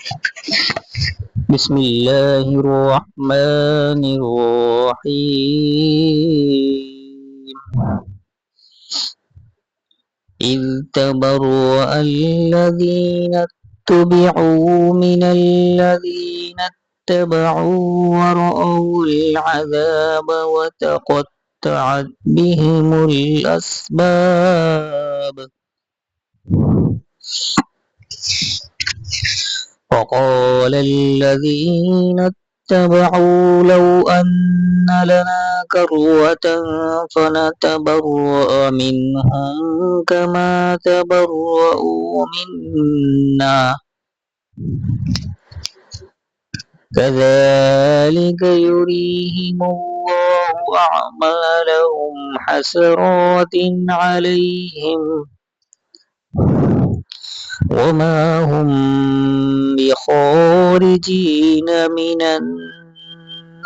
بسم الله الرحمن الرحيم. إذ تبرأ الذين اتبعوا من الذين اتبعوا ورأوا العذاب وتقطعت بهم الأسباب. وقال الذين اتبعوا لو أن لنا كرة فنتبرأ منهم كما تبرأوا منا كذلك يريهم الله أعمالهم حسرات عليهم وما هم بخارجين من النار.